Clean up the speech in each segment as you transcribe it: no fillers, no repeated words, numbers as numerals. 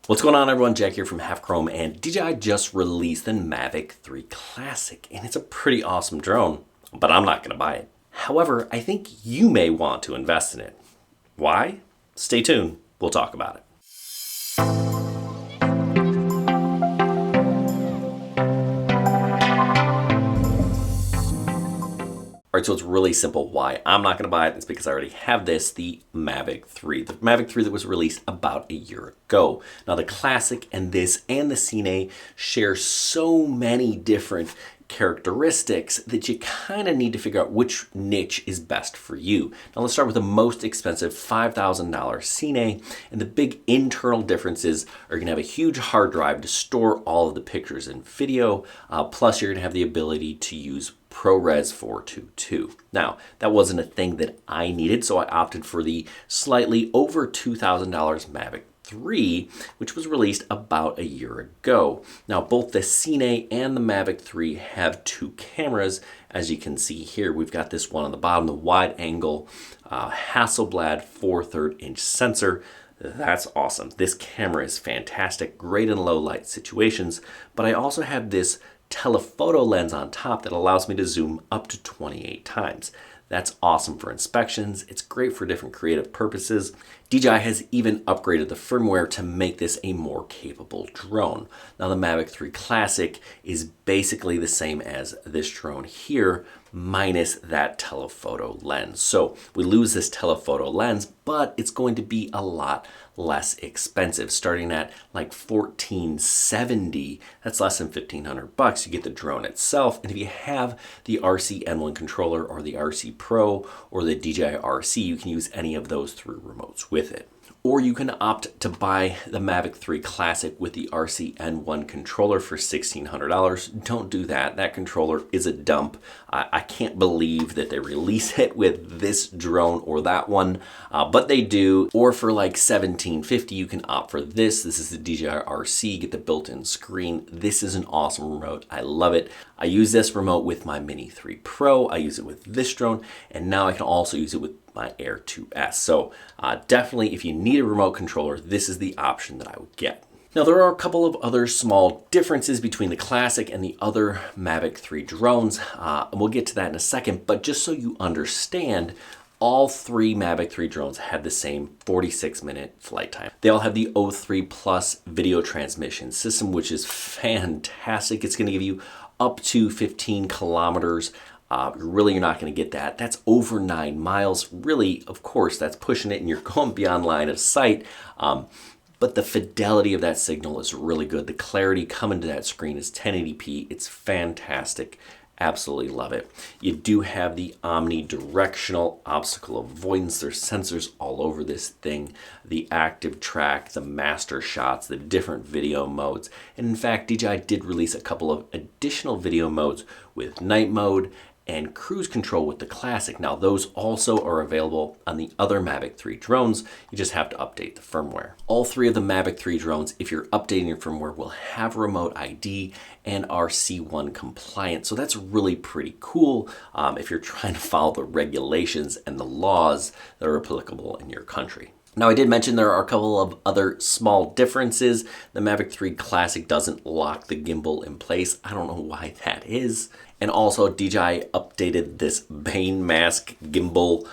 What's going on, everyone? Jack here from Half Chrome, and DJI just released the Mavic 3 Classic, and it's a pretty awesome drone, but I'm not going to buy it. However, I think you may want to invest in it. Why? Stay tuned. We'll talk about it. All right, so it's really simple why I'm not going to buy it. It's because I already have this, the Mavic 3. The Mavic 3 that was released about a year ago. Now, the Classic and this and the Cine share so many different characteristics that you kind of need to figure out which niche is best for you. Now, let's start with the most expensive $5,000 Cine, and the big internal differences are going to have a huge hard drive to store all of the pictures and video, plus you're going to have the ability to use ProRes 422. Now, that wasn't a thing that I needed, so I opted for the slightly over $2,000 Mavic 3, which was released about a year ago. Now, both the Cine and the Mavic 3 have two cameras. As you can see here, we've got this one on the bottom, the wide angle Hasselblad 4/3 inch sensor. That's awesome. This camera is fantastic, great in low light situations, but I also have this telephoto lens on top that allows me to zoom up to 28 times. That's awesome for inspections. It's great for different creative purposes. DJI has even upgraded the firmware to make this a more capable drone. Now, the Mavic 3 Classic is basically the same as this drone here, minus that telephoto lens. So we lose this telephoto lens, but it's going to be a lot less expensive, starting at like $1,470. That's less than $1,500. You get the drone itself, and if you have the RC N1 controller or the RC Pro or the DJI RC, you can use any of those through remotes with it. Or you can opt to buy the Mavic 3 Classic with the RC N1 controller for $1,600. Don't do that. That controller is a dump. I can't believe that they release it with this drone or that one, but they do. Or for like $1,750, you can opt for this. This is the DJI RC. Get the built-in screen. This is an awesome remote. I love it. I use this remote with my Mini 3 Pro. I use it with this drone, and now I can also use it with my Air 2S. So definitely, if you need a remote controller, this is the option that I would get. Now, there are a couple of other small differences between the Classic and the other Mavic 3 drones, and we'll get to that in a second, but just so you understand, all three Mavic 3 drones had the same 46-minute flight time. They all have the O3 Plus video transmission system, which is fantastic. It's going to give you up to 15 kilometers. Really, you're not going to get that. That's over 9 miles. Really, of course, that's pushing it and you're going beyond line of sight. But the fidelity of that signal is really good. The clarity coming to that screen is 1080p. It's fantastic. Absolutely love it. You do have the omnidirectional obstacle avoidance. There's sensors all over this thing. The active track, the master shots, the different video modes. And in fact, DJI did release a couple of additional video modes with night mode and cruise control with the Classic. Now, those also are available on the other Mavic 3 drones. You just have to update the firmware. All three of the Mavic 3 drones, if you're updating your firmware, will have remote ID and are C1 compliant. So that's really pretty cool if you're trying to follow the regulations and the laws that are applicable in your country. Now, I did mention there are a couple of other small differences. The Mavic 3 Classic doesn't lock the gimbal in place. I don't know why that is. And also, DJI updated this Bane mask gimbal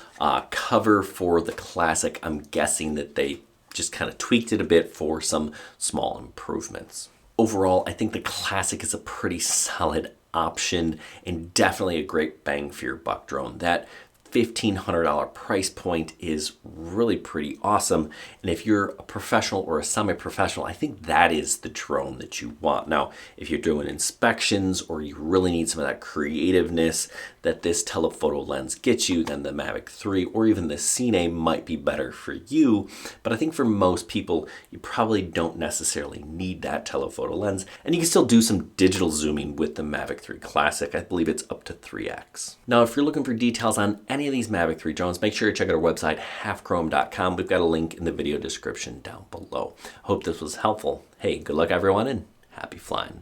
cover for the Classic. I'm guessing that they just kind of tweaked it a bit for some small improvements. Overall, I think the Classic is a pretty solid option and definitely a great bang for your buck drone. That $1,500 price point is really pretty awesome. And if you're a professional or a semi-professional, I think that is the drone that you want. Now, if you're doing inspections or you really need some of that creativeness that this telephoto lens gets you, then the Mavic 3 or even the Cine might be better for you. But I think for most people, you probably don't necessarily need that telephoto lens. And you can still do some digital zooming with the Mavic 3 Classic. I believe it's up to 3x. Now, if you're looking for details on any of these Mavic 3 drones, make sure to check out our website, halfchrome.com. We've got a link in the video description down below. Hope this was helpful. Hey, good luck everyone, and happy flying.